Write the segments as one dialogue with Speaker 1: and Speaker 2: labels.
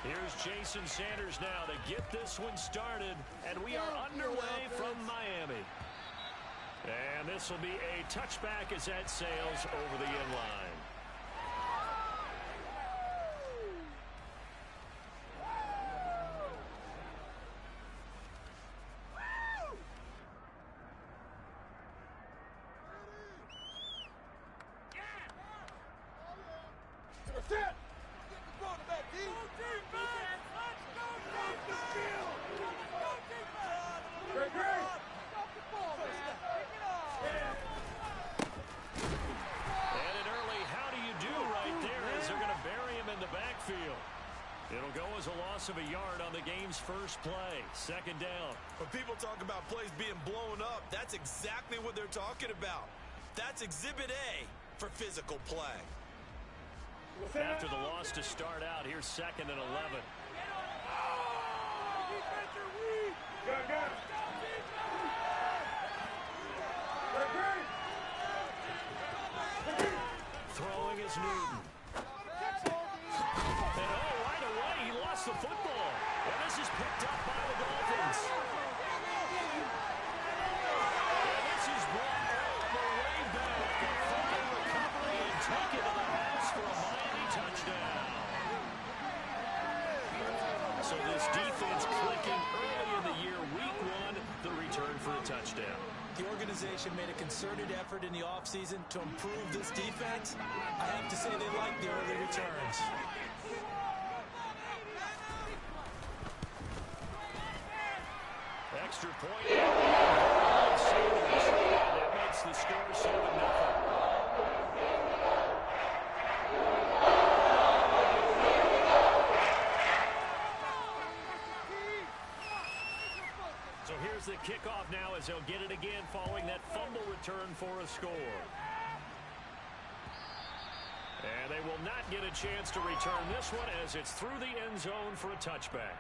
Speaker 1: Here's Jason Sanders now to get this one started, and we are underway from Miami. And this will be a touchback as that sails over the end line. It'll go as a loss of a yard on the game's first play. Second down.
Speaker 2: When people talk about plays being blown up, that's exactly what they're talking about. That's Exhibit A for physical play.
Speaker 1: After the loss to start out, here's 2nd and 11. Throwing is Newton. The football, and this is picked up by the Dolphins. And this is brought all the way back. A fine recovery and taken to the house for a Miami touchdown. So this defense clicking early in the year, week 1, the return for a touchdown.
Speaker 2: The organization made a concerted effort in the offseason to improve this defense. I have to say they like the early returns.
Speaker 1: Extra point. That makes the score 7-0. So here's the kickoff now as they'll get it again following that fumble return for a score. And they will not get a chance to return this one as it's through the end zone for a touchback.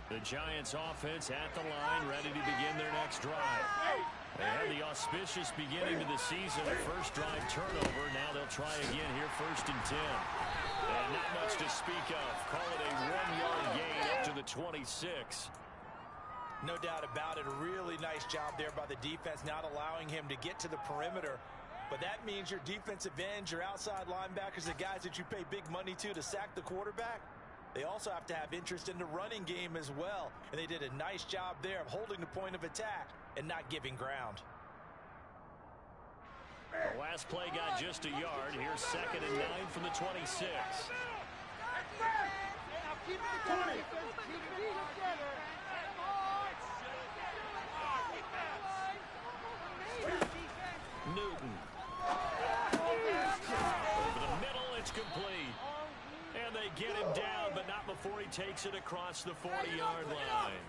Speaker 1: The Giants offense at the line, ready to begin their next drive. They had the auspicious beginning to the season, a first drive turnover. Now they'll try again here, 1st and 10. And not much to speak of. Call it a 1-yard gain up to the 26.
Speaker 2: No doubt about it. A really nice job there by the defense, not allowing him to get to the perimeter. But that means your defensive ends, your outside linebackers, the guys that you pay big money to sack the quarterback, they also have to have interest in the running game as well. And they did a nice job there of holding the point of attack and not giving ground.
Speaker 1: The last play got just a yard. Here's 2nd and 9 from the 26. Newton. Over the middle, it's complete. And they get him down, but not before he takes it across the 40-yard line.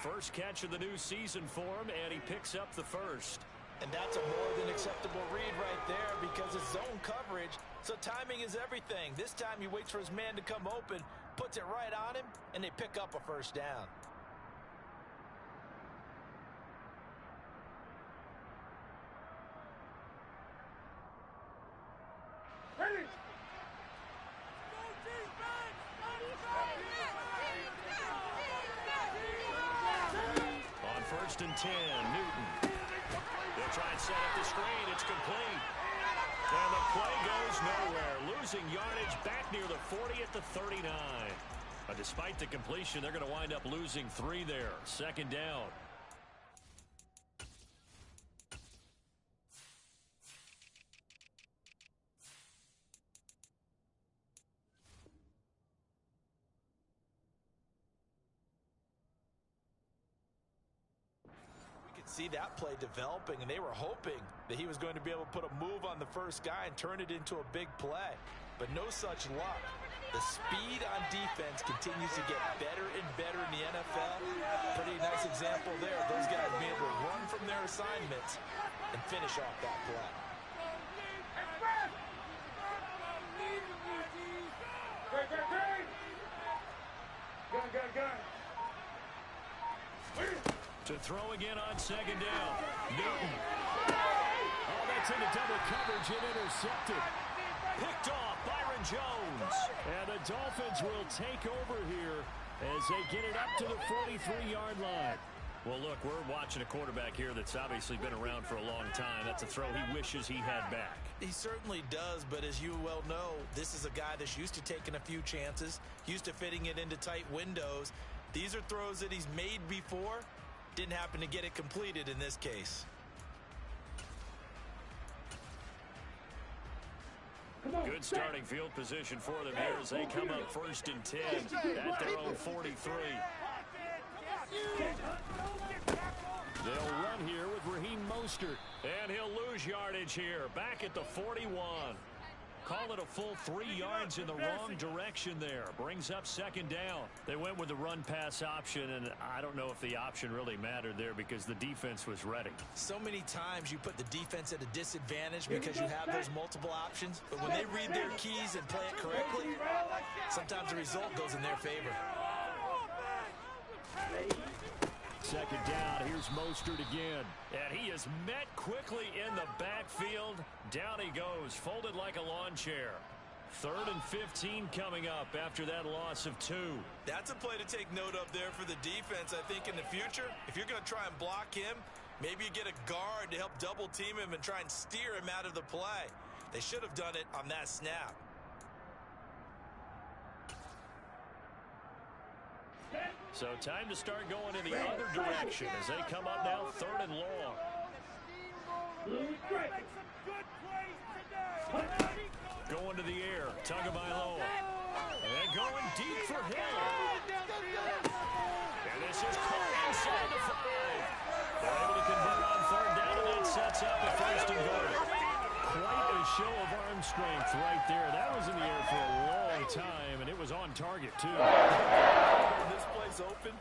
Speaker 1: First catch of the new season for him, and he picks up the first.
Speaker 2: And that's a more than acceptable read right there because it's zone coverage, so timing is everything. This time he waits for his man to come open, puts it right on him, and they pick up a first down.
Speaker 1: On 1st and 10, Newton. They'll try and set up the screen. It's complete. And the play goes nowhere. Losing yardage back near the 40 at the 39. Despite the completion, they're going to wind up losing 3 there. 2nd down.
Speaker 2: see that play developing, and they were hoping that he was going to be able to put a move on the first guy and turn it into a big play. But no such luck. The speed on defense continues to get better and better in the NFL. Pretty nice example there of those guys being able to run from their assignments and finish off that play.
Speaker 1: To throw again on second down. Newton. Oh, that's into double coverage and intercepted. Picked off Byron Jones. And the Dolphins will take over here as they get it up to the 43-yard line. Well, look, we're watching a quarterback here that's obviously been around for a long time. That's a throw he wishes he had back.
Speaker 2: He certainly does, but as you well know, this is a guy that's used to taking a few chances, used to fitting it into tight windows. These are throws that he's made before. Didn't happen to get it completed in this case.
Speaker 1: Good starting field position for them here as they come up 1st and 10 at their own 43. They'll run here with Raheem Mostert. And he'll lose yardage here. Back at the 41. Call it a full 3 yards in the wrong direction there. Brings up 2nd down. They went with the run-pass option, and I don't know if the option really mattered there because the defense was ready.
Speaker 2: So many times you put the defense at a disadvantage because you have those multiple options. But when they read their keys and play it correctly, sometimes the result goes in their favor.
Speaker 1: 2nd down. Here's Mostert again. And he is met quickly in the backfield. Down he goes, folded like a lawn chair. 3rd and 15 coming up after that loss of 2.
Speaker 2: That's a play to take note of there for the defense, I think, in the future. If you're going to try and block him, maybe you get a guard to help double team him and try and steer him out of the play. They should have done it on that snap.
Speaker 1: So time to start going in the other direction as they come up now 3rd and long. Going to the air, Tagovailoa. And going deep for Hill. And this is caught inside the 5. They're able to convert on 3rd down, and that sets up a 1st and goal. Quite a show of arm strength right there. That was in the air for a long time, and it was on target, too.
Speaker 2: When this play's open,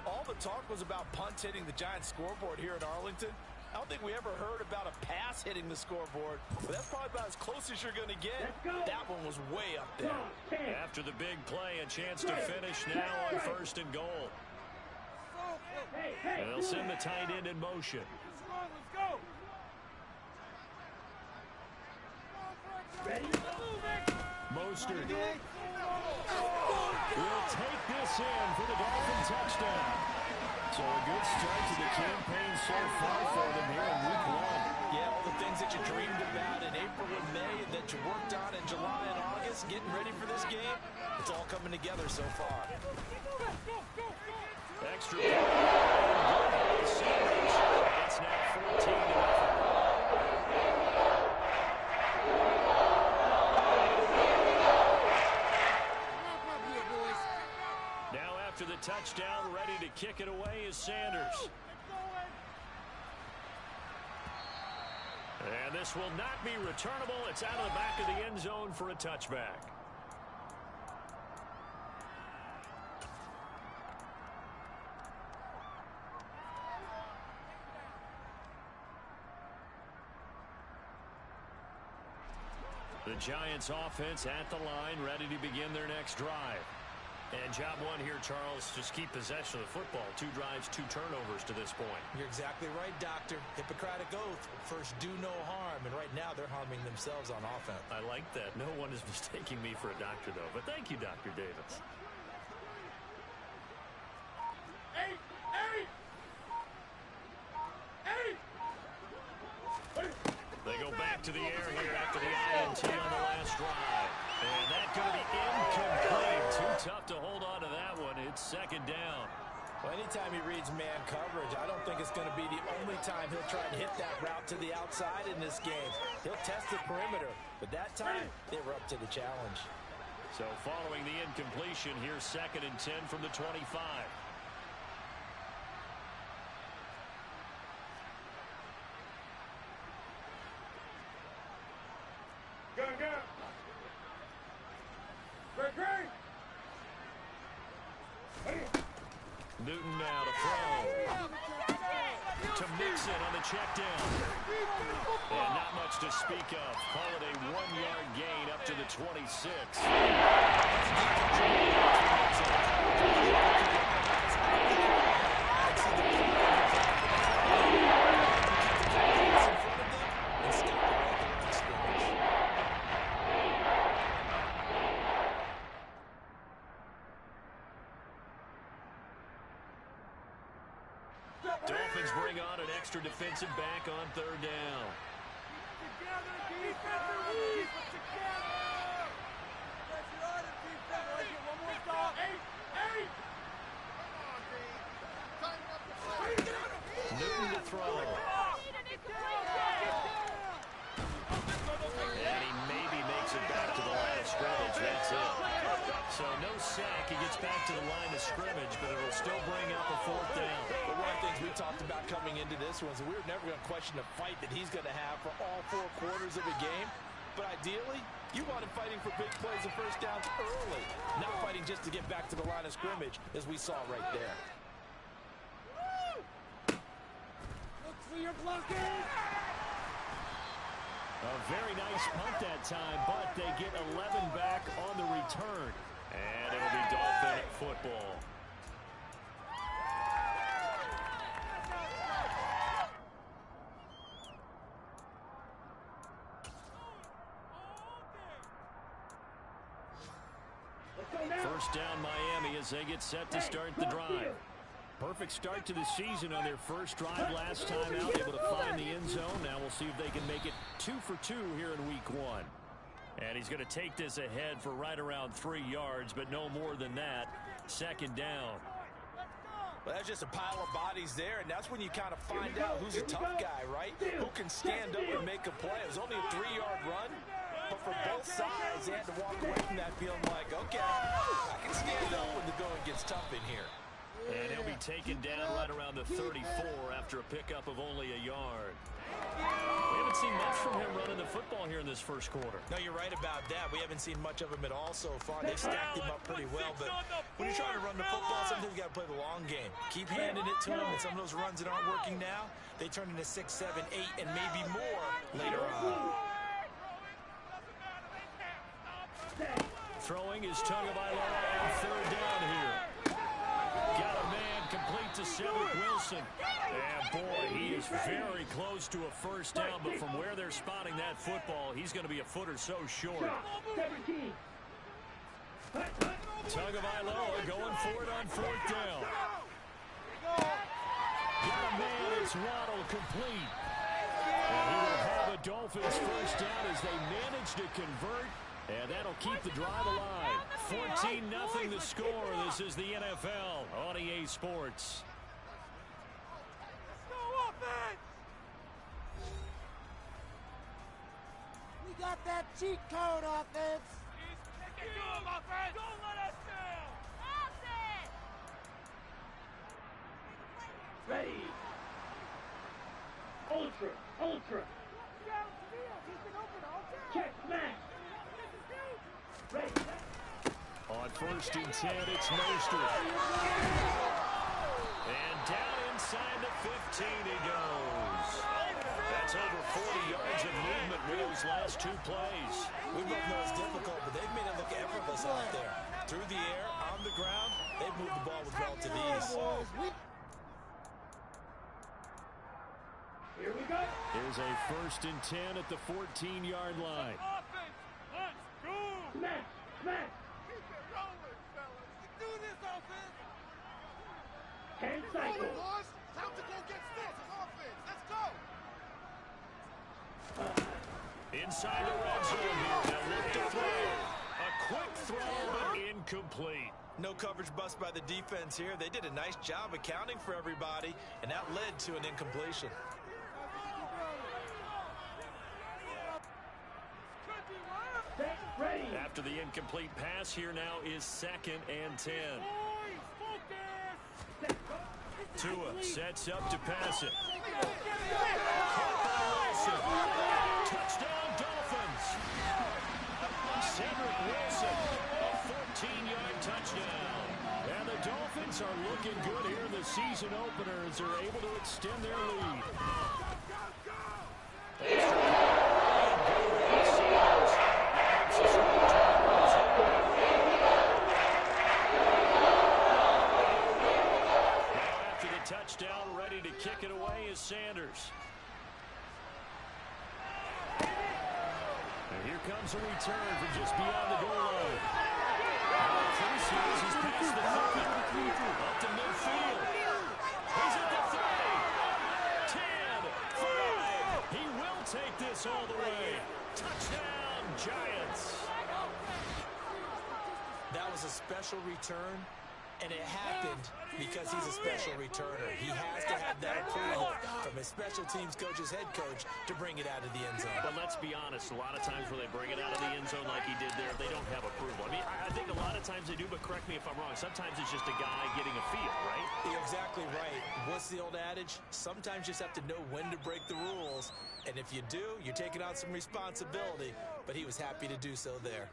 Speaker 2: all the talk was about punts hitting the Giants scoreboard here at Arlington. I don't think we ever heard about a pass hitting the scoreboard, but that's probably about as close as you're going to get. That one was way up there.
Speaker 1: After the big play, a chance to finish now on 1st and goal. And they'll send the tight end in motion.
Speaker 3: Let's go.
Speaker 1: Mostert will take this in for the Dolphin touchdown. So a good start to the campaign so far for them here in Week 1.
Speaker 2: Yeah, all the things that you dreamed about in April and May and that you worked on in July and August, getting ready for this game, it's all coming together so far.
Speaker 1: Extra point. It's now 14-0. To the touchdown, ready to kick it away is Sanders. And this will not be returnable. It's out of the back of the end zone for a touchback. The Giants offense at the line, ready to begin their next drive. And job one here, Charles, just keep possession of the football. 2 drives, 2 turnovers to this point.
Speaker 2: You're exactly right, Doctor. Hippocratic oath. First, do no harm. And right now, they're harming themselves on offense.
Speaker 1: I like that. No one is mistaking me for a doctor, though. But thank you, Dr. Davis. They go back to the air here after the INT on the last drive. And that's going to be incomplete. Too tough to hold on to that one. It's 2nd down.
Speaker 2: Well, anytime he reads man coverage, I don't think it's going to be the only time he'll try and hit that route to the outside in this game. He'll test the perimeter, but that time, they were up to the challenge.
Speaker 1: So following the incompletion, here's 2nd and 10 from the 25. Newton now to throw. To Mixon on the check down. And not much to speak of. Call it a 1-yard gain up to the 26. Dolphins bring on an extra defensive back on third down. Newton to throw. And he maybe makes it back to the line of scrimmage. That's it. So no sack. He gets back to the line of scrimmage, but it'll still bring up a fourth down.
Speaker 2: But one of the things we talked about coming into this one is we were never going to question the fight that he's going to have for all 4 quarters of the game. But ideally, you want him fighting for big plays and first downs early, not fighting just to get back to the line of scrimmage, as we saw right there.
Speaker 3: Look for your blocking.
Speaker 1: A very nice punt that time, but they get 11 back on the return. And it'll be Dolphin football. First down Miami as they get set to start the drive. Perfect start to the season on their first drive last time out, able to find the end zone. Now we'll see if they can make it 2 for 2 here in week 1. And he's going to take this ahead for right around 3 yards, but no more than that. Second down.
Speaker 2: Well, that's just a pile of bodies there, and that's when you kind of find out who's a tough guy, right? Who can stand up and make a play. It was only a 3-yard run, but for both sides, they had to walk away from that feeling like, okay, I can stand up when the going gets tough in here.
Speaker 1: And he'll be taken down right around the 34 after a pickup of only a yard. We haven't seen much from him running the football here in this first quarter.
Speaker 2: No, you're right about that. We haven't seen much of him at all so far. They've stacked him up pretty well, but when you're trying to run the football, sometimes you got to play the long game. Keep handing it to him, and some of those runs that aren't working now, they turn into 6, 7, 8, and maybe more later on.
Speaker 1: Throwing is Tagovailoa on third down here. Got a man complete to Cedric Wilson. And boy, he is very close to a first down, but from where they're spotting that football, he's going to be a foot or so short. Tagovailoa going for it on fourth down. Got a man, it's Waddle complete. And he will have a Dolphins first down as they manage to convert. And that'll keep the drive alive. 14-0 the score. This is the NFL on EA Sports.
Speaker 3: We got that cheat code, offense. Don't let us down. Ready. Ultra. Check, smash.
Speaker 1: On first and 10, it's Mostert. And down inside the 15 he goes. That's over 40 yards of movement with those last 2 plays.
Speaker 2: We both know it's difficult, but they've made it look effortless out there. Through the air, on the ground, they've moved the ball with relative ease.
Speaker 3: Here we go.
Speaker 1: Here's a first and 10 at the 14-yard line.
Speaker 3: Smash. Keep it rolling, fellas. You do this, offense. 10 seconds.
Speaker 4: Time to go get this offense. Let's go.
Speaker 1: Inside the red zone here. Now look to throw. A quick throw, but incomplete.
Speaker 2: No coverage bust by the defense here. They did a nice job accounting for everybody, and that led to an incompletion.
Speaker 1: After the incomplete pass, here now is 2nd and 10. Tua sets up to pass it. Touchdown, Dolphins. looking good here in the season opener as they're able to extend their lead. After the touchdown, ready to kick it away is Sanders. And here comes a return from just beyond the goal line. First years, he's past the 30. Up to midfield. He's at the 30. 10, 5. He will take this all the way. Touchdown, Giants.
Speaker 2: That was a special return, and it happened because he's a special returner. He has to have that approval from his special teams coach's head coach to bring it out of the end zone.
Speaker 1: But let's be honest, a lot of times when they bring it out of the end zone like he did there, they don't have approval. I mean, I think a lot of times they do, but correct me if I'm wrong. Sometimes it's just a guy getting a feel, right?
Speaker 2: You're exactly right. What's the old adage? Sometimes you just have to know when to break the rules, and if you do, you're taking on some responsibility, but he was happy to do so there.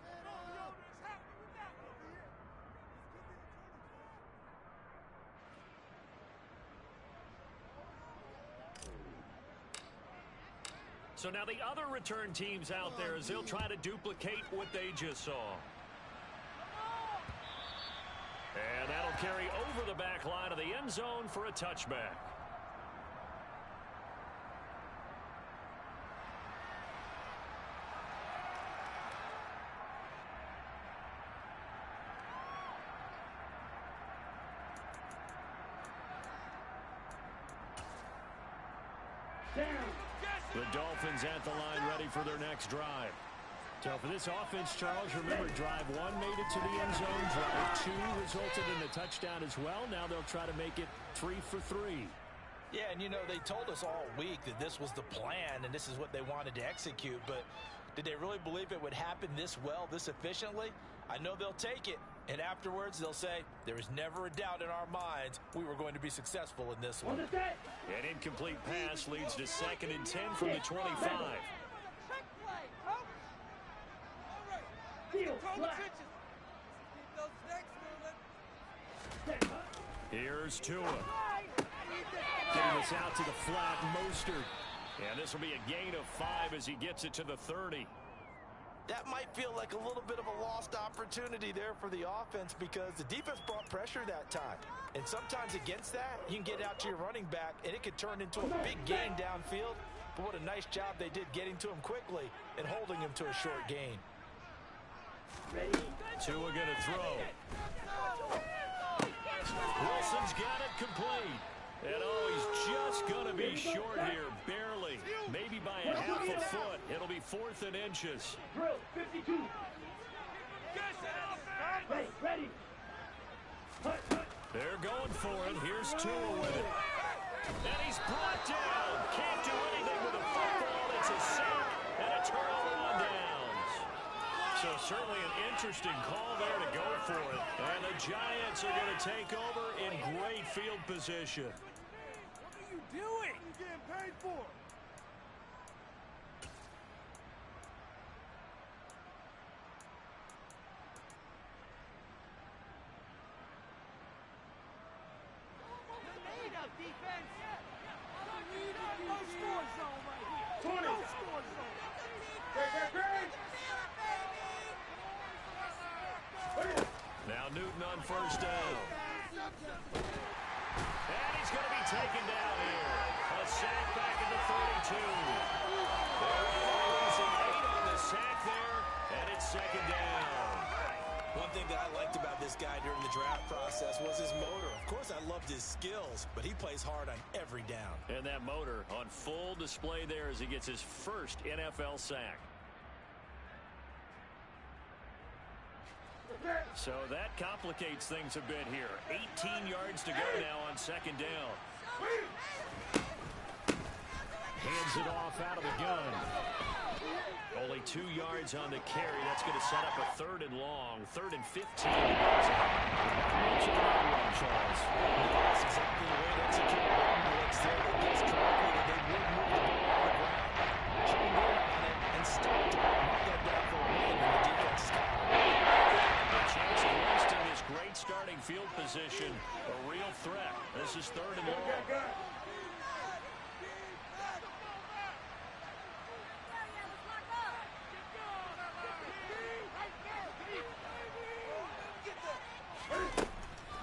Speaker 1: So now the other return teams out there as they'll try to duplicate what they just saw. And that'll carry over the back line of the end zone for a touchback. The Dolphins at the line ready for their next drive. So for this offense, Charles, remember drive 1 made it to the end zone. Drive 2 resulted in a touchdown as well. Now they'll try to make it 3 for 3.
Speaker 2: Yeah, and you know, they told us all week that this was the plan and this is what they wanted to execute, but did they really believe it would happen this well, this efficiently? I know they'll take it, and afterwards they'll say, there is never a doubt in our minds we were going to be successful in this one.
Speaker 1: An incomplete pass leads to 2nd and 10 from the 25. Here's Tua. Getting this out to the flat, Mostert. And this will be a gain of 5 as he gets it to the 30.
Speaker 2: That might feel like a little bit of a lost opportunity there for the offense because the defense brought pressure that time. And sometimes against that, you can get out to your running back, and it could turn into a big gain downfield. But what a nice job they did getting to him quickly and holding him to a short gain.
Speaker 1: Tua going to throw. Wilson's got it complete. And oh, he's just going to be short here, barely. Maybe by a half a foot. It'll be 4th and inches.
Speaker 3: Drill 52. Ready.
Speaker 1: They're going for it. Here's Tua with it. And he's brought down. Can't do anything with the football. It's a sack and a turnover on downs. So certainly an interesting call there to go for it. And the Giants are going to take over in great field position.
Speaker 3: What are you doing? What are you getting paid for?
Speaker 1: Now Newton on first down. And he's going to be taken down here. A sack back at the 32. There's an 8 on the sack there, and it's 2nd down.
Speaker 2: One thing that I liked about this guy during the draft process was his motor. Of course, I loved his skills, but he plays hard on every down.
Speaker 1: And that motor on full display there as he gets his first NFL sack. So that complicates things a bit here. 18 yards to go now on 2nd down. Hands it off out of the gun. Only 2 yards on the carry. That's going to set up a 3rd and long. 3rd and 15. Charles.
Speaker 2: That's exactly the way to execute a run blitz there. They guessed correctly that they would move the ball on the ground, honed in on it, and stopped it. Mark that down for a win, and the defense is caught.
Speaker 1: A chance of wasting this great starting field position. A real This is 3rd and long.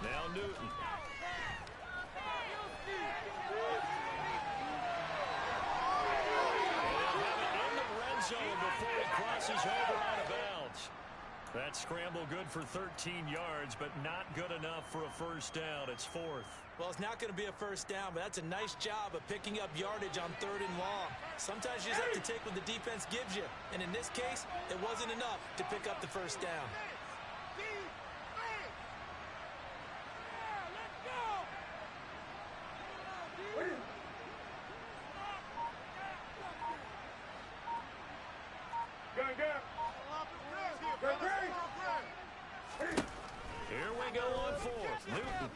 Speaker 1: Now Newton. Zone before he crosses over out of bounds. That scramble good for 13 yards, but not good enough for a first down. It's 4th.
Speaker 2: Well, it's not going to be a first down, but that's a nice job of picking up yardage on 3rd and long. Sometimes you just have to take what the defense gives you, and in this case, it wasn't enough to pick up the first down.
Speaker 1: Here we go on 4th. Newton.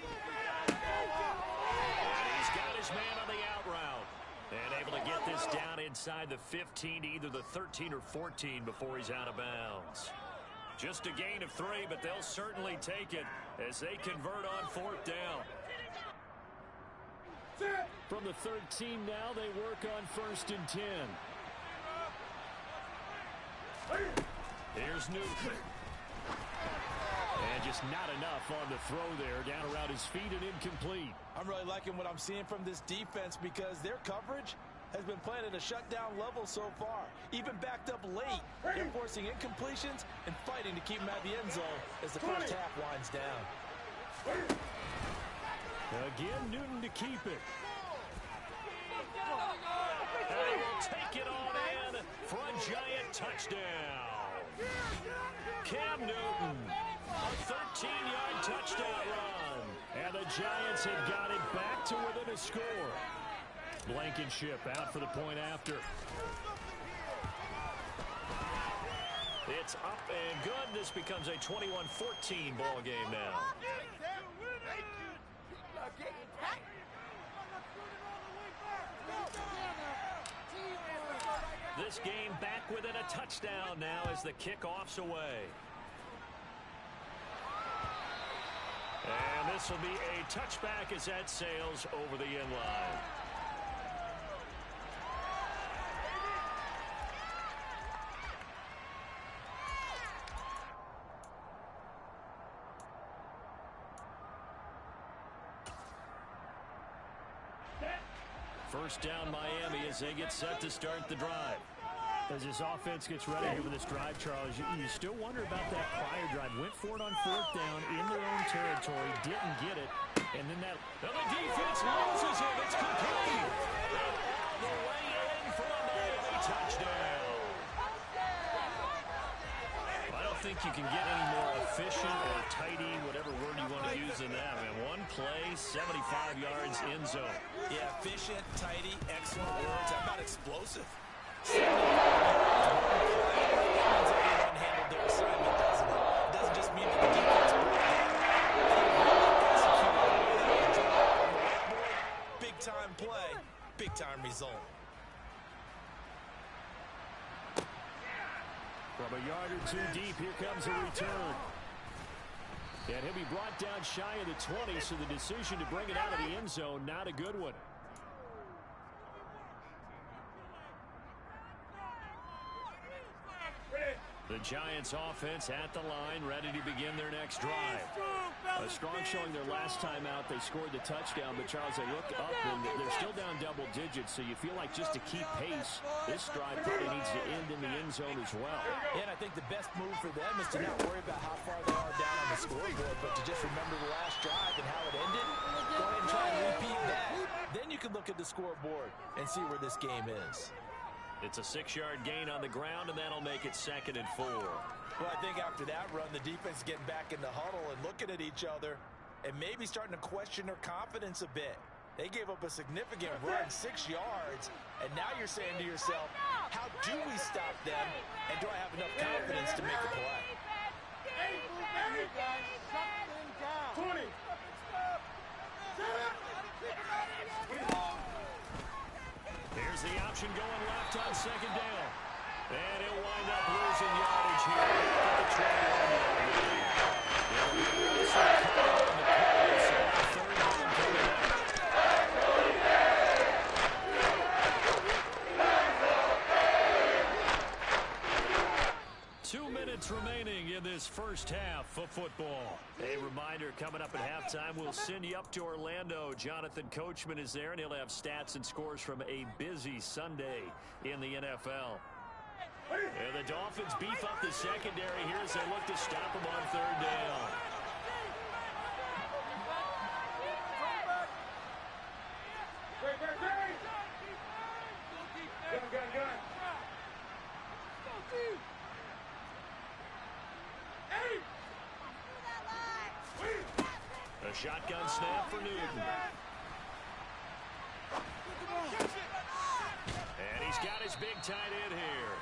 Speaker 1: And he's got his man on the out route. And able to get this down inside the 15 to either the 13 or 14 before he's out of bounds. Just a gain of 3, but they'll certainly take it as they convert on 4th down.
Speaker 5: From the 13 now, they work on 1st and 10.
Speaker 1: Here's Newton.
Speaker 5: And just not enough on the throw there. Down around his feet and incomplete.
Speaker 2: I'm really liking what I'm seeing from this defense because their coverage has been playing at a shutdown level so far. Even backed up late, they're forcing incompletions and fighting to keep them at the end zone as the first half winds down.
Speaker 5: Again, Newton to keep it.
Speaker 1: They will take it on in for a giant touchdown. Cam Newton, a 13-yard touchdown run. And the Giants have got it back to within a score. Blankenship out for the point after. It's up and good. This becomes a 21-14 ball game now. This game back within a touchdown now as the kickoff's away. And this will be a touchback as that sails over the end line. First down Miami as they get set to start the drive.
Speaker 5: As this offense gets ready here for this drive, Charles, you still wonder about that prior drive. Went for it on 4th down in their own territory, didn't get it, and then that...
Speaker 1: Now the defense loses it. It's complete. All the way in for a Miami touchdown. I don't think you can get any more efficient or tidy, whatever word you want to use in that. I mean, one play, 75 yards in zone.
Speaker 2: Yeah, efficient, tidy, excellent words. How about explosive? Handled their assignment, doesn't it? It doesn't just mean that the defense big time play, big time result.
Speaker 5: From a yard or two deep, here comes a return. And he'll be brought down shy of the 20, so the decision to bring it out of the end zone, not a good one.
Speaker 1: The Giants offense at the line, ready to begin their next drive.
Speaker 5: A strong showing their last time out. They scored the touchdown, but Charles, they look up and they're still down double digits, so you feel like just to keep pace, this drive probably needs to end in the end zone as well.
Speaker 2: And I think the best move for them is to not worry about how far they are down on the scoreboard, but to just remember the last drive and how it ended. Go ahead and try and repeat that. Then you can look at the scoreboard and see where this game is.
Speaker 1: It's a 6-yard gain on the ground, and that'll make it 2nd and 4.
Speaker 2: Well, I think after that run, the defense getting back in the huddle and looking at each other and maybe starting to question their confidence a bit. They gave up a significant run, 6 yards, and now you're saying to yourself, how do we stop them, and do I have enough confidence to make a play?
Speaker 3: 20.
Speaker 1: Here's the option going left on 2nd down. And he'll wind up losing yardage here at the 21-yard line. minutes remaining in this first half of football.
Speaker 5: A reminder, coming up at halftime, we'll send you up to Orlando. Jonathan Coachman is there, and he'll have stats and scores from a busy Sunday in the NFL. And the Dolphins beef up the secondary here as they look to stop them on third down. A shotgun snap for Newton. And he's got his big tight end here.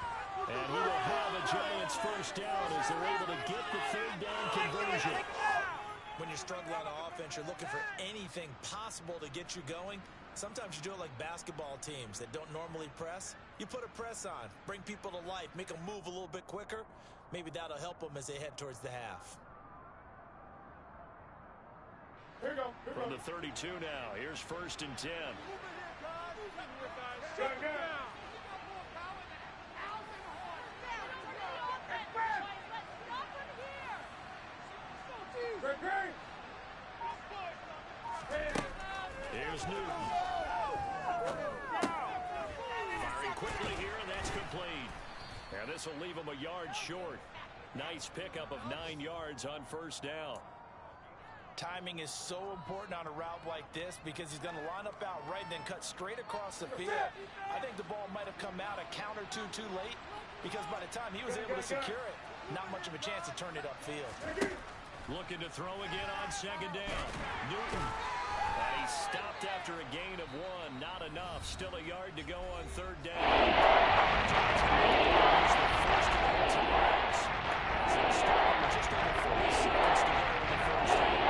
Speaker 5: And he will have a Giants first down as they're able to get the third down conversion.
Speaker 2: When you're struggling on offense, you're looking for anything possible to get you going. Sometimes you do it like basketball teams that don't normally press. You put a press on, bring people to life, make them move a little bit quicker. Maybe that'll help them as they head towards the half.
Speaker 5: From the 32 now, here's 1st and 10. Here's Newton. Firing quickly here, and that's complete. And this will leave him a yard short. Nice pickup of 9 yards on first down.
Speaker 2: Timing is so important on a route like this because he's going to line up out right and then cut straight across the field. I think the ball might have come out a count or two too late because by the time he was able to secure it, not much of a chance to turn it upfield.
Speaker 5: Looking to throw again on second down. Newton. And he stopped after a gain of 1. Not enough. Still a yard to go on third down. Giants use the first of their timeouts as they start with just over 40 seconds to go in the first half.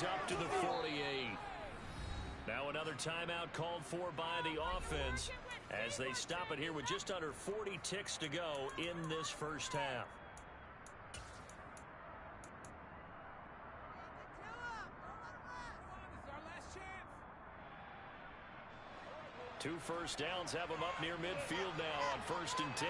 Speaker 5: Up to the 48. Now another timeout called for by the offense as they stop it here with just under 40 ticks to go in this first half. Two first downs have them up near midfield now on 1st and 10.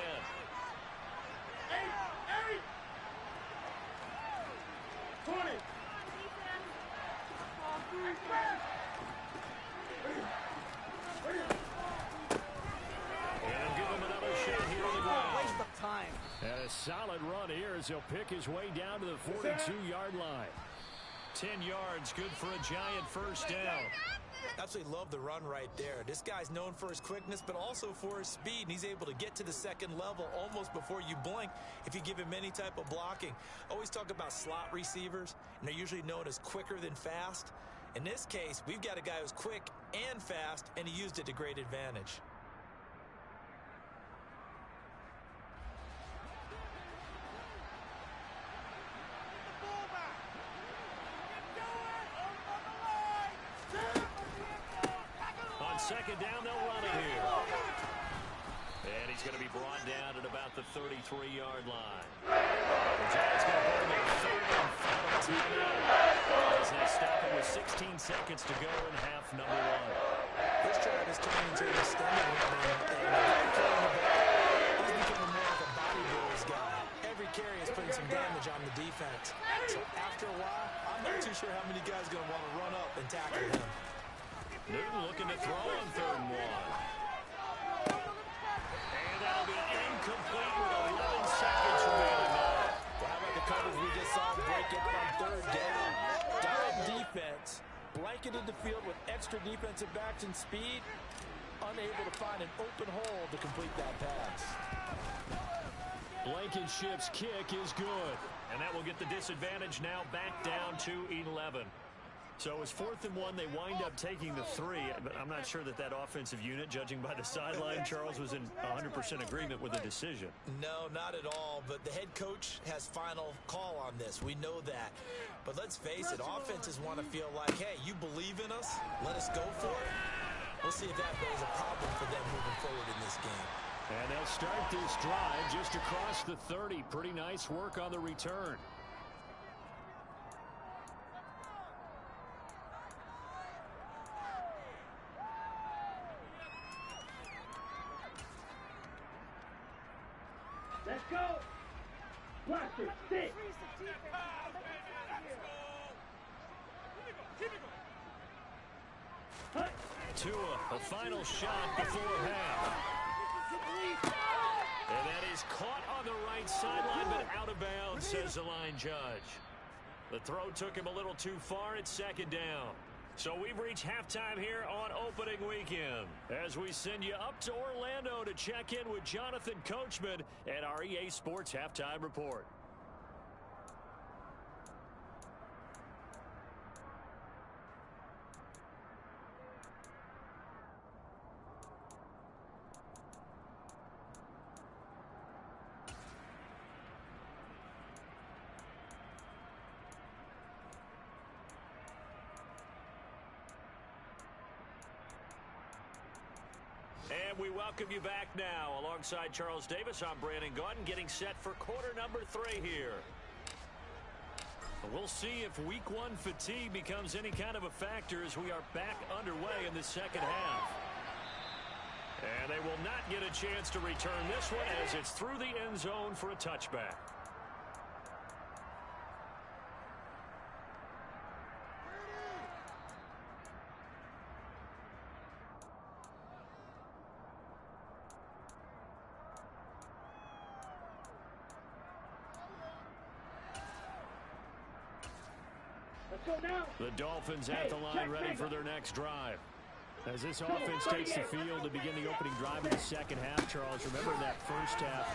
Speaker 5: And give him another shot here on the ground.
Speaker 3: Waste of time.
Speaker 5: And a solid run here as he'll pick his way down to the 42-yard line. 10 yards, good for a Giant first down.
Speaker 2: Absolutely love the run right there. This guy's known for his quickness, but also for his speed. And he's able to get to the second level almost before you blink if you give him any type of blocking. Always talk about slot receivers, and they're usually known as quicker than fast. In this case, we've got a guy who's quick and fast, and he used it to great advantage.
Speaker 5: On second down, they'll run it here. And he's going to be brought down at about the 33-yard line. The Giants going to burn their third and final timeout as they stop it with 16 seconds to go in half number 1.
Speaker 2: This drive is turning into an extended one, and he's becoming more of a body boys guy. Every carry is putting some damage on the defense. So after a while, I'm not too sure how many guys are going to want to run up and tackle him.
Speaker 5: Newton looking to throw on 3rd and 1. And that'll be incomplete with 11 seconds remaining now.
Speaker 2: How about the coverage we just saw break up on 3rd down? Direct defense, blanketed the field with extra defensive backs and speed, unable to find an open hole to complete that pass.
Speaker 5: Blankenship's kick is good. And that will get the disadvantage now back down to 11. So it was 4th and 1. They wind up taking the 3, but I'm not sure that offensive unit, judging by the sideline, Charles, was in 100% agreement with the decision.
Speaker 2: No, not at all, but the head coach has final call on this. We know that. But let's face it, offenses want to feel like, hey, you believe in us, let us go for it. We'll see if that is a problem for them moving forward in this game.
Speaker 5: And they'll start this drive just across the 30. Pretty nice work on the return.
Speaker 3: Let's go. Watch it. Stick.
Speaker 5: Tua, a final shot before half. And that is caught on the right sideline, but out of bounds, says the line judge. The throw took him a little too far. It's 2nd down. So we've reached halftime here on opening weekend as we send you up to Orlando to check in with Jonathan Coachman at our EA Sports Halftime Report. And we welcome you back now. Alongside Charles Davis, I'm Brandon Gaudin, getting set for quarter number 3 here. We'll see if week 1 fatigue becomes any kind of a factor as we are back underway in the second half. And they will not get a chance to return this one as it's through the end zone for a touchback. The Dolphins at the line, ready for their next drive. As this offense takes the field to begin the opening drive of the second half, Charles, remember that first half,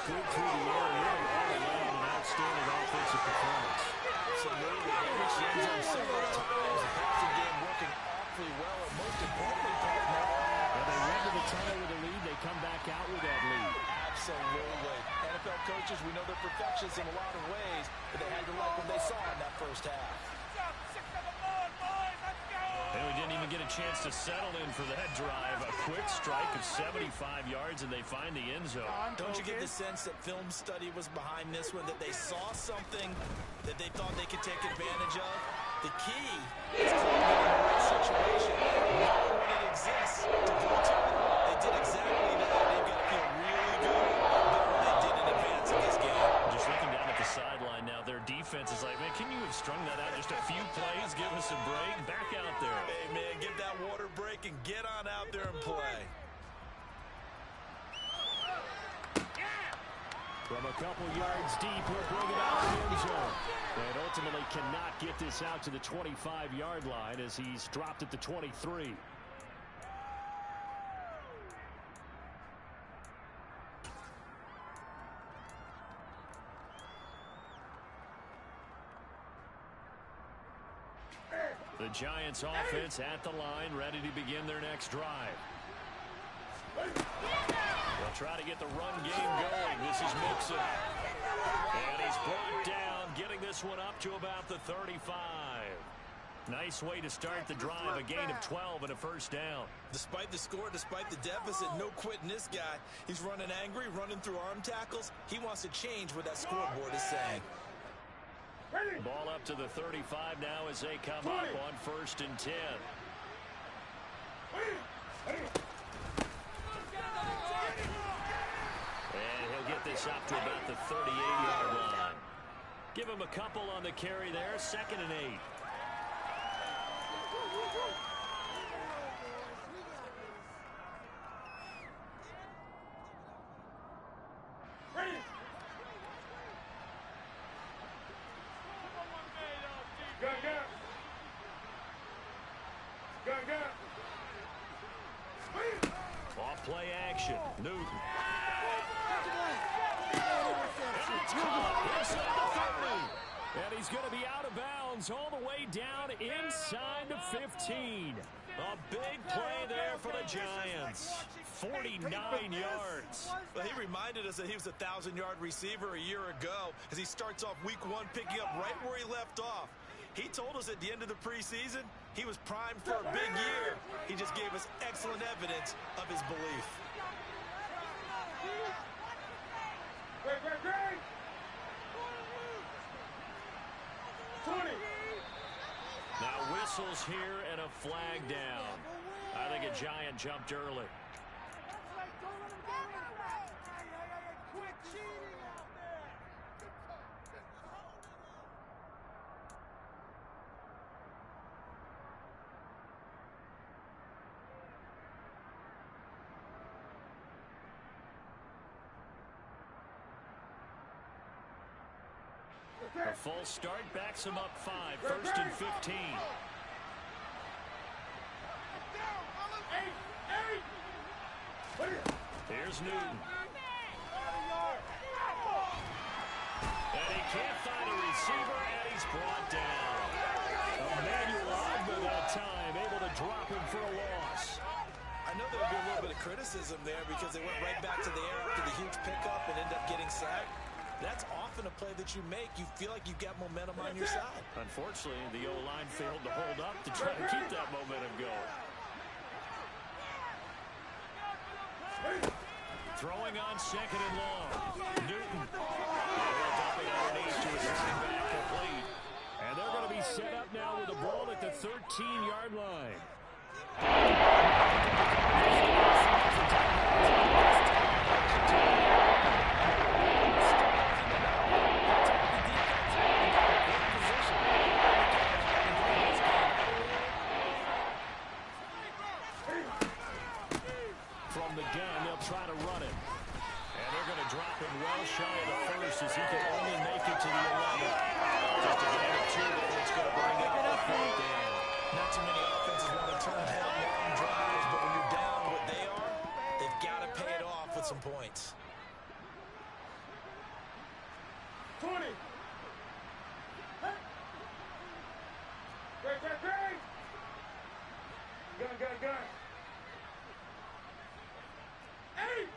Speaker 5: good through the air, really all around an outstanding offensive performance.
Speaker 2: Absolutely. They reached the end zone several times. The passing game working awfully well, and most importantly,
Speaker 5: and they went to the tunnel with a lead. They come back out with that lead.
Speaker 2: Absolutely. NFL coaches, we know they're perfectionists in a lot of ways, but they had to like what they saw in that first half.
Speaker 5: And we didn't even get a chance to settle in for that drive. A quick strike of 75 yards, and they find the end zone.
Speaker 2: Don't you get the sense that film study was behind this one, that they saw something that they thought they could take advantage of? The key is putting it in the right situation, knowing when it exists, to go to it. They did exactly that. They've got to feel really good about what they did in advance of this game.
Speaker 5: Just looking down at the sideline now, their defense is like, man, can you have strung that out just a few plays? Give us a break. Back out there.
Speaker 2: Hey, man, get that water break and get on out there and play.
Speaker 5: From a couple yards deep, he'll bring it out to the end zone. And ultimately cannot get this out to the 25-yard line as he's dropped at the 23. The Giants offense at the line, ready to begin their next drive. They'll try to get the run game going. This is Mixon. And he's brought down, getting this one up to about the 35. Nice way to start the drive, a gain of 12 and a first down.
Speaker 2: Despite the score, despite the deficit, no quitting this guy. He's running angry, running through arm tackles. He wants to change what that scoreboard is saying.
Speaker 5: Ball up to the 35 now as they come up on 1st and 10. And he'll get this up to about the 38-yard line. Give him a couple on the carry there, 2nd and 8. Off play action. Newton. And it's caught inside the 30. And he's going to be out of bounds all the way down inside the 15. A big play there for the Giants. 49 yards.
Speaker 2: Well, he reminded us that he was a 1,000-yard receiver a year ago as he starts off week 1 picking up right where he left off. He told us at the end of the preseason he was primed for a big year. He just gave us excellent evidence of his belief.
Speaker 3: Great. 20.
Speaker 5: Now whistles here and a flag down. I think a Giant jumped early.
Speaker 3: Quit cheating out there.
Speaker 5: A full start backs him up 5. First and 15. Here's Newton. And he can't find a receiver, and he's brought down. Emmanuel Ogbah that time, able to drop him for a loss.
Speaker 2: I know there would be a little bit of criticism there because they went right back to the air after the huge pickup and ended up getting sacked. That's often a play that you make. You feel like you've got momentum on your side.
Speaker 5: Unfortunately, the O-line failed to hold up to try to keep that momentum going. Throwing on second and long. Newton. Dump it underneath to his running back, complete. And they're going to be set up now with the ball at the 13-yard line. From the gun, they'll try to run it. And they're going to drop him well shy of the first as he can only make it to the 11. Just a gain of 2 there. It's going to bring up the 4th down.
Speaker 2: Not too many offenses want to turn head long drives, but when you're down what they are, they've got to pay it off with some points.
Speaker 3: 20. Great. Gun. 8.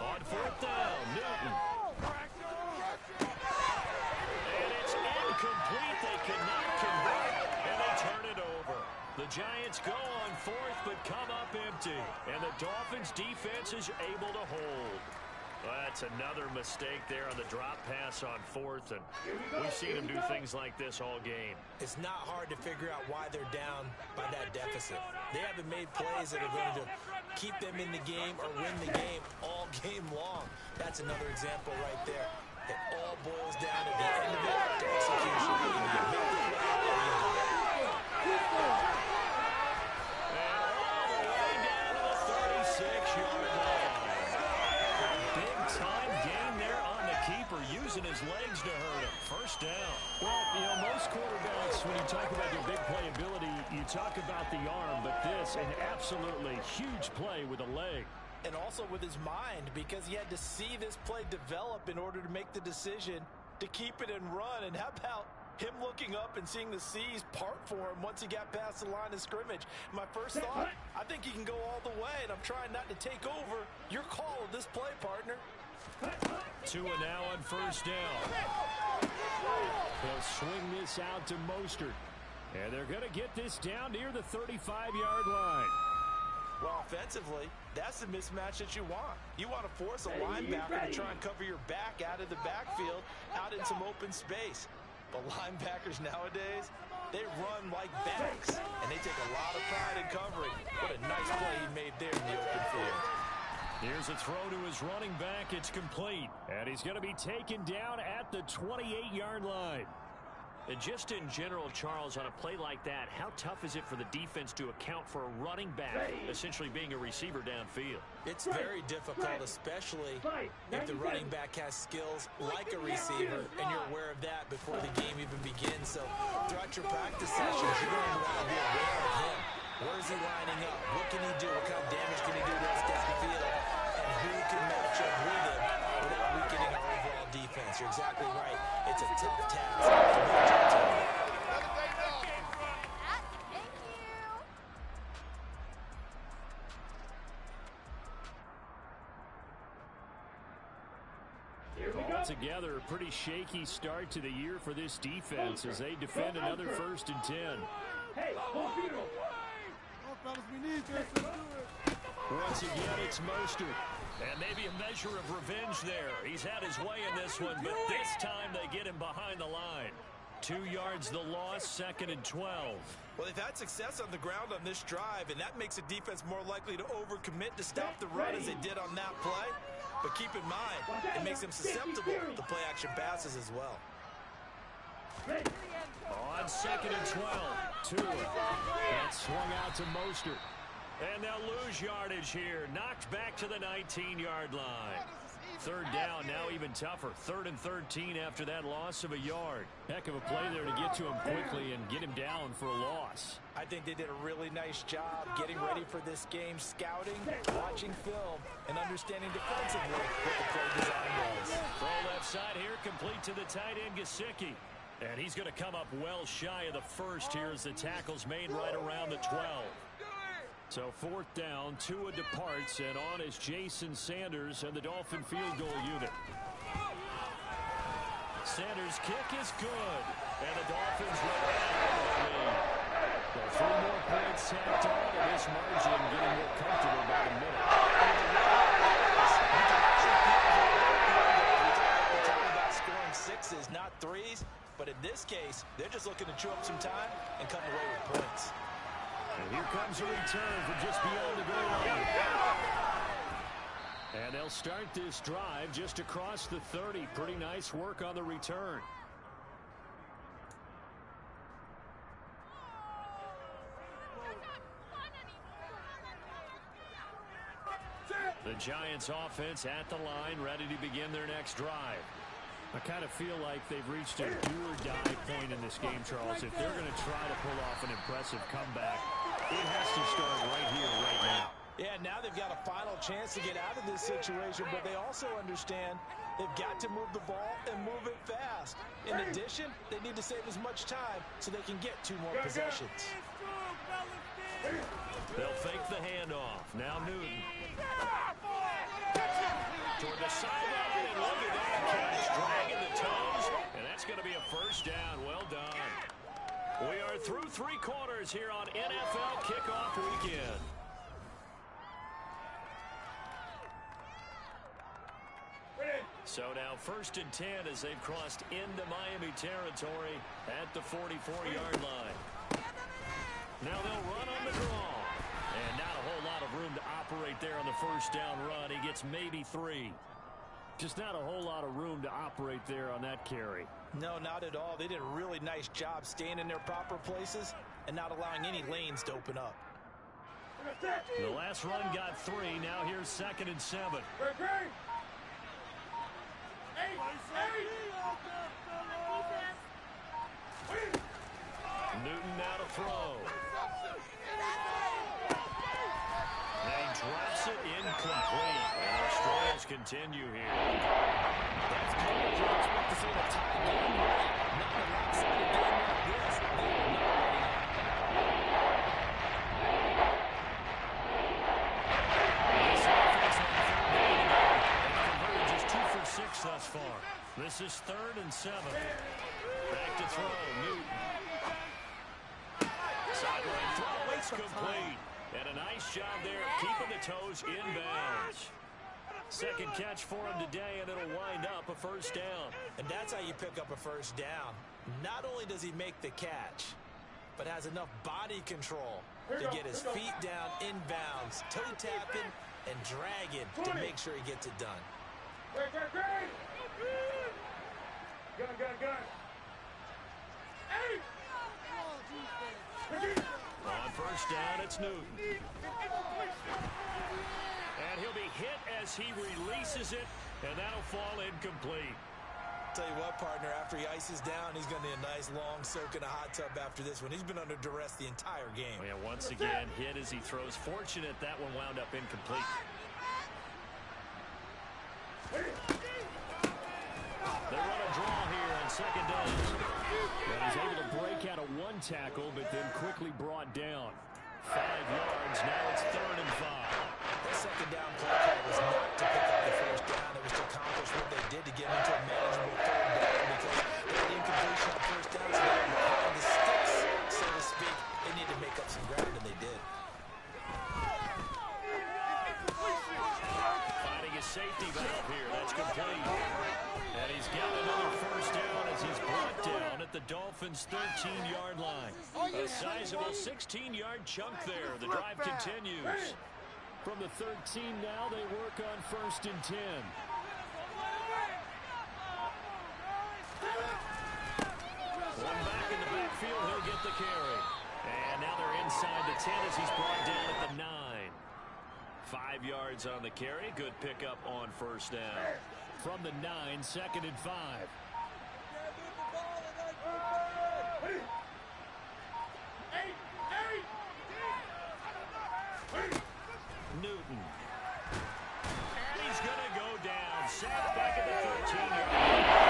Speaker 5: On 4th down, Newton. And it's incomplete. They cannot convert, and they turn it over. The Giants go on 4th, but come up empty. And the Dolphins' defense is able to hold. Well, that's another mistake there on the drop pass on 4th, and we've seen them do things like this all game.
Speaker 2: It's not hard to figure out why they're down by that deficit. They haven't made plays that are going to keep them in the game or win the game all game long. That's another example right there. It all boils down at the end of it to execution. Either you make the play or you don't.
Speaker 5: And all the way down to the 36-yard line. Big-time gain there on the keeper, using his legs to hurt him. First down. Well, you know, most quarterbacks, when you talk about their big playability, you talk about the arm, but this, an absolutely huge play with a leg.
Speaker 2: And also with his mind, because he had to see this play develop in order to make the decision to keep it and run. And how about him looking up and seeing the seas part for him once he got past the line of scrimmage? My first thought, I think he can go all the way, and I'm trying not to take over your call of this play, partner.
Speaker 5: 2 and now on first down. They'll swing this out to Mostert. And they're going to get this down near the 35-yard line.
Speaker 2: Well, offensively, that's the mismatch that you want. You want to force a linebacker to try and cover your back out of the backfield, out in some open space. But linebackers nowadays, they run like backs, and they take a lot of pride in covering. What a nice play he made there in the open field.
Speaker 5: Here's a throw to his running back. It's complete. And he's going to be taken down at the 28-yard line. And just in general, Charles, on a play like that, how tough is it for the defense to account for a running back essentially being a receiver downfield?
Speaker 2: It's very difficult, especially if the running back has skills like a receiver, and you're aware of that before the game even begins. So throughout your practice sessions, you're going to want to be aware of him. Where is he lining up? What can he do? What kind of damage can he do to us downfield? And who can match up with him weakening our overall defense. You're exactly right. It's a tough task to manage our team.
Speaker 5: Altogether, a pretty shaky start to the year for this defense as they defend another 1st and 10.
Speaker 3: Hey,
Speaker 5: Once again, it's Mostert. And maybe a measure of revenge there. He's had his way in this one, but this time they get him behind the line. 2 yards the loss, 2nd and 12.
Speaker 2: Well, they've had success on the ground on this drive, and that makes the defense more likely to overcommit to stop the run as they did on that play. But keep in mind, it makes them susceptible to play-action passes as well.
Speaker 5: On 2nd and 12, Tua. That swung out to Mostert. And they'll lose yardage here. Knocked back to the 19-yard line. 3rd down, now even tougher. 3rd and 13 after that loss of a yard. Heck of a play there to get to him quickly and get him down for a loss.
Speaker 2: I think they did a really nice job getting ready for this game, scouting, watching film, and understanding defensively what the play design was.
Speaker 5: Throw left side here, complete to the tight end, Gesicki. And he's going to come up well shy of the first here as the tackle's made right around the 12. So 4th down, Tua departs, and on is Jason Sanders and the Dolphin field goal unit. Sanders' kick is good, and the Dolphins run out of the lead. Well, 3 more points tacked on, and this margin getting more comfortable by the minute.
Speaker 2: We talk about scoring 6s, not 3s, but in this case, they're just looking to chew up some time and come away with points.
Speaker 5: And here comes a return from just beyond the goal line. And they'll start this drive just across the 30. Pretty nice work on the return. The Giants offense at the line, ready to begin their next drive. I kind of feel like they've reached a do-or-die point in this game, Charles. If they're going to try to pull off an impressive comeback, it has to start right here, right now.
Speaker 2: Yeah, now they've got a final chance to get out of this situation, but they also understand they've got to move the ball and move it fast. In addition, they need to save as much time so they can get 2 more possessions.
Speaker 5: They'll fake the handoff. Now Newton. Toward the sideline, and look at that catch, dragging the toes, and that's going to be a 1st down. Well done. We are through 3 quarters here on NFL Kickoff Weekend. So now 1st and 10 as they've crossed into Miami territory at the 44-yard line. Now they'll run on the draw. And not a whole lot of room to operate there on the 1st down run. He gets maybe 3. Just not a whole lot of room to operate there on that carry.
Speaker 2: No, not at all. They did a really nice job staying in their proper places and not allowing any lanes to open up.
Speaker 5: The last run got 3. Now here's 2nd and 7. Newton now to throw. They drops it incomplete. And our struggles continue here.
Speaker 2: That's kind of what you expect to see in a tie game. Not a lopsided game like this. They are not letting up.
Speaker 5: This offense on 3rd down. They've converted just 2 for 6 thus far. This is 3rd and 7. Back to throw. Newton. Sideline throw. It's complete. And a nice job there keeping the toes in bounds. 2nd catch for him today, and it'll wind up a 1st down.
Speaker 2: And that's how you pick up a 1st down. Not only does he make the catch, but has enough body control to get his feet down in bounds, toe tapping and dragging to make sure he gets it done.
Speaker 3: Gun. Hey!
Speaker 5: On 1st down, it's Newton. And he'll be hit as he releases it, and that'll fall incomplete.
Speaker 2: Tell you what, partner, after he ices down, he's going to need a nice long soak in a hot tub after this one. He's been under duress the entire game.
Speaker 5: Yeah, once again, hit as he throws. Fortunate that one wound up incomplete. second down. And he's able to break out of one tackle, but then quickly brought down. 5 yards. Now it's 3rd and 5.
Speaker 2: That second down play call was not to pick up the first down. It was to accomplish what they did to get into a manageable 3rd down because they had incompletion on first down, so they were behind the sticks, so to speak. They need to make up some ground, and they did.
Speaker 5: Finding a safety valve here. That's complete. And he's got another first down as he's brought down at the Dolphins' 13-yard line. A sizable 16-yard chunk there. The drive continues. From the 13 now, they work on 1st and 10. One back in the backfield, he'll get the carry. And now they're inside the 10 as he's brought down at the 9. 5 yards on the carry. Good pickup on 1st down. From the 9, 2nd and 5. Newton. And he's going to go down. Sacked back at the 13-yard line.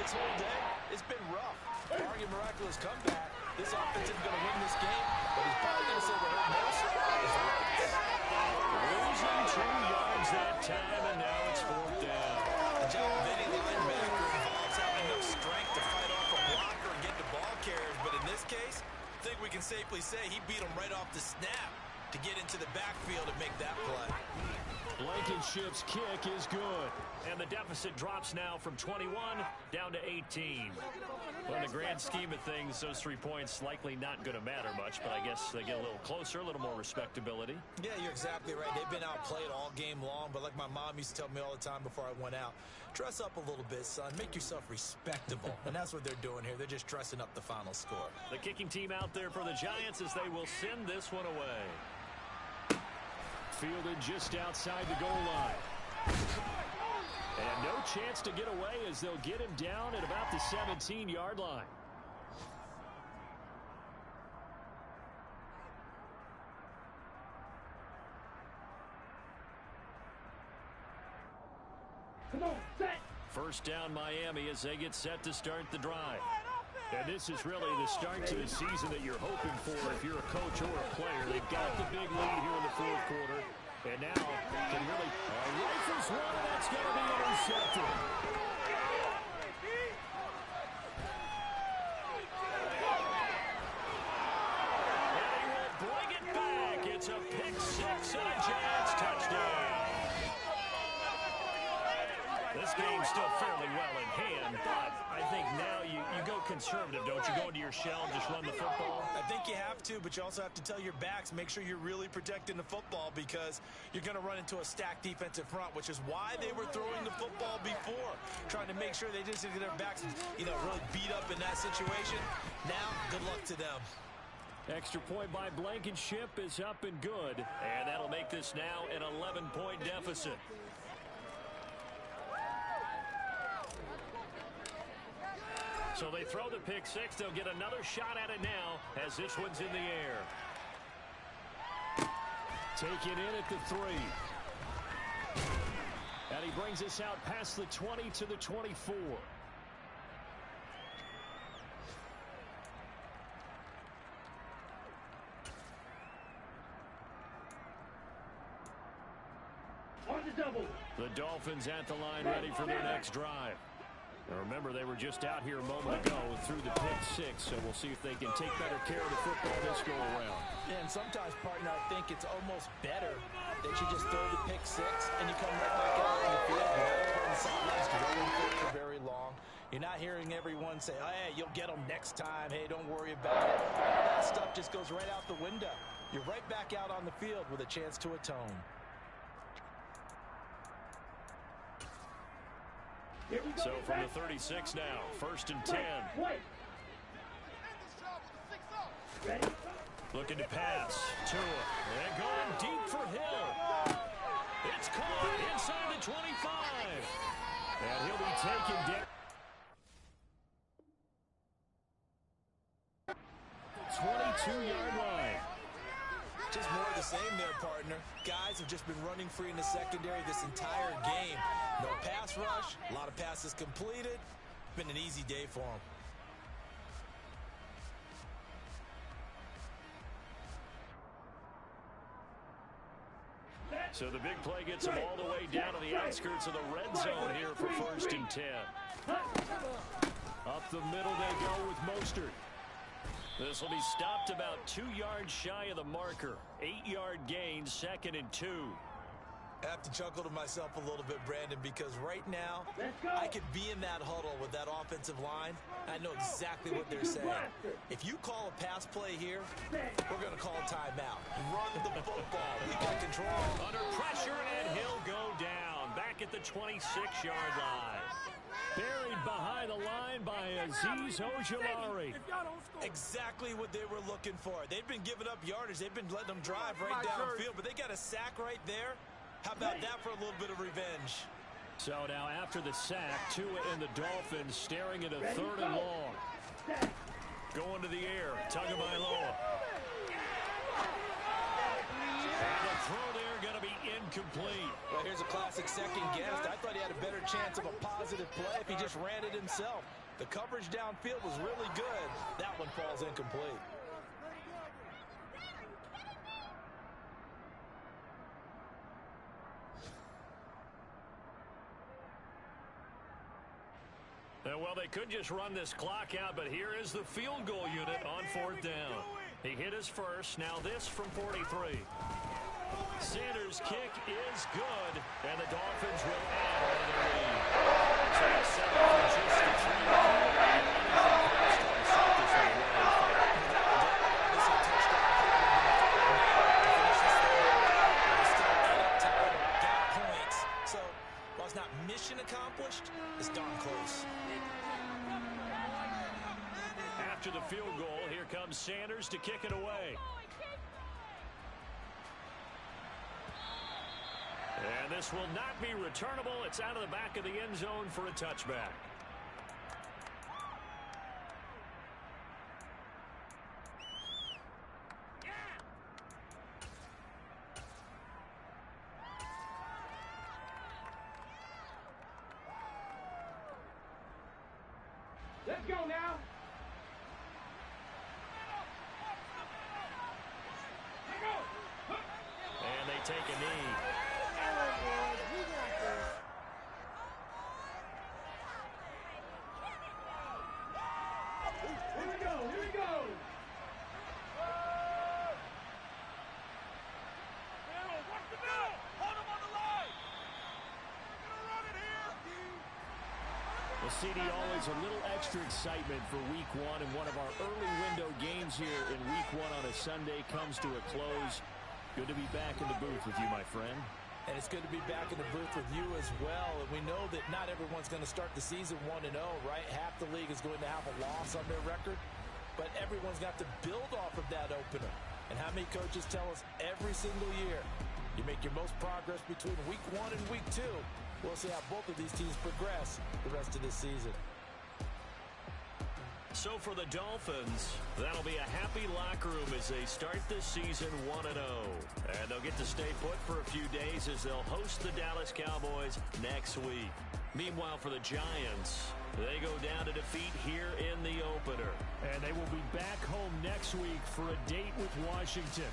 Speaker 2: This whole day, it's been rough. Bargain miraculous comeback. This offense isn't going to win this game, but he's probably going to say what hurt most is runs.
Speaker 5: Losing 2 yards that time, and now it's 4th down.
Speaker 2: The job of any linebacker involves having enough strength to fight off a blocker and get the ball carriers, but in this case, I think we can safely say he beat him right off the snap to get into the backfield and make that play.
Speaker 5: Blankenship's kick is good. And the deficit drops now from 21 down to 18. Well, in the grand scheme of things, those 3 points likely not going to matter much, but I guess they get a little closer, a little more respectability.
Speaker 2: Yeah, you're exactly right. They've been outplayed all game long, but like my mom used to tell me all the time before I went out, dress up a little bit, son. Make yourself respectable. And that's what they're doing here. They're just dressing up the final score.
Speaker 5: The kicking team out there for the Giants as they will send this one away. Fielded just outside the goal line. And no chance to get away as they'll get him down at about the 17-yard line.
Speaker 3: Come on, set.
Speaker 5: First down Miami as they get set to start the drive. And this is really the start to the season that you're hoping for if you're a coach or a player. They've got the big lead here in the 4th quarter. And now can really rifles one, and that's going to be intercepted. And he will bring it back. It's a pick 6 and a Giants touchdown. This game's still fairly well in hand, but I think now you go conservative, don't you? Go into your shell and just run the football?
Speaker 2: I think you have to, but you also have to tell your backs, make sure you're really protecting the football because you're going to run into a stacked defensive front, which is why they were throwing the football before, trying to make sure they didn't get their backs, really beat up in that situation. Now, good luck to them.
Speaker 5: Extra point by Blankenship is up and good, and that'll make this now an 11-point deficit. So they throw the pick 6. They'll get another shot at it now as this one's in the air. Taken in at the 3. And he brings us out past the 20 to the 24.
Speaker 3: On the double.
Speaker 5: The Dolphins at the line ready for their next drive. Now remember, they were just out here a moment ago through the pick 6, so we'll see if they can take better care of the football this go-around.
Speaker 2: Yeah, and sometimes, partner, I think it's almost better that you just throw the pick 6 and you come right back out on the field. You're not on the sidelines drilling for very long. You're not hearing everyone say, oh, hey, you'll get them next time. Hey, don't worry about it. All that stuff just goes right out the window. You're right back out on the field with a chance to atone.
Speaker 5: So from the 36 now, 1st and 10. Looking to pass. Tua. And going deep for Hill. It's caught inside the 25. And he'll be taken down. 22-yard line.
Speaker 2: Just more of the same there, partner. Guys have just been running free in the secondary this entire game. No pass rush, a lot of passes completed. Been an easy day for them.
Speaker 5: So the big play gets them all the way down to the outskirts of the red zone here for 1st and 10. Up the middle they go with Mostert. This will be stopped about 2 yards shy of the marker. 8-yard gain, 2nd and 2.
Speaker 2: I have to chuckle to myself a little bit, Brandon, because right now I could be in that huddle with that offensive line. I know exactly what they're saying. If you call a pass play here, we're going to call a timeout. Run the football. We got control.
Speaker 5: Under pressure, and he'll go down. Back at the 26-yard line. Buried behind the line by Azeez Ojulari.
Speaker 2: Exactly what they were looking for. They've been giving up yardage. They've been letting them drive right downfield, but they got a sack right there. How about that for a little bit of revenge?
Speaker 5: So now after the sack, Tua and the Dolphins staring at a 3rd and long. Going to the air, Tagovailoa. And the throw there going to be incomplete.
Speaker 2: Well, here's a classic second guess. I thought he had a better chance of a positive play if he just ran it himself. The coverage downfield was really good. That one falls incomplete.
Speaker 5: Well, they could just run this clock out, but here is the field goal unit on 4th down. He hit his first. Now this from 43. Sanders' kick is good, and the Dolphins will add on their lead. So it's set up for just a 3-yard gain.
Speaker 2: So while it's not mission accomplished, it's darn close.
Speaker 5: After the field goal, here comes Sanders to kick it away. And this will not be returnable. It's out of the back of the end zone for a touchback.
Speaker 3: Let's go now.
Speaker 5: And they take a knee.
Speaker 3: Here we go. Here we go. What's the deal? Hold him on the line. We're gonna run it here.
Speaker 5: Well, CD, always a little extra excitement for Week 1, and one of our early window games here in Week 1 on a Sunday comes to a close. Good to be back in the booth with you, my friend.
Speaker 2: And it's good to be back in the booth with you as well. And we know that not everyone's going to start the season 1-0, right? Half the league is going to have a loss on their record. But everyone's got to build off of that opener. And how many coaches tell us every single year, you make your most progress between Week 1 and Week 2. We'll see how both of these teams progress the rest of this season.
Speaker 5: So for the Dolphins, that'll be a happy locker room as they start this season 1-0. And they'll get to stay put for a few days as they'll host the Dallas Cowboys next week. Meanwhile, for the Giants, they go down to defeat here in the opener. And they will be back home next week for a date with Washington.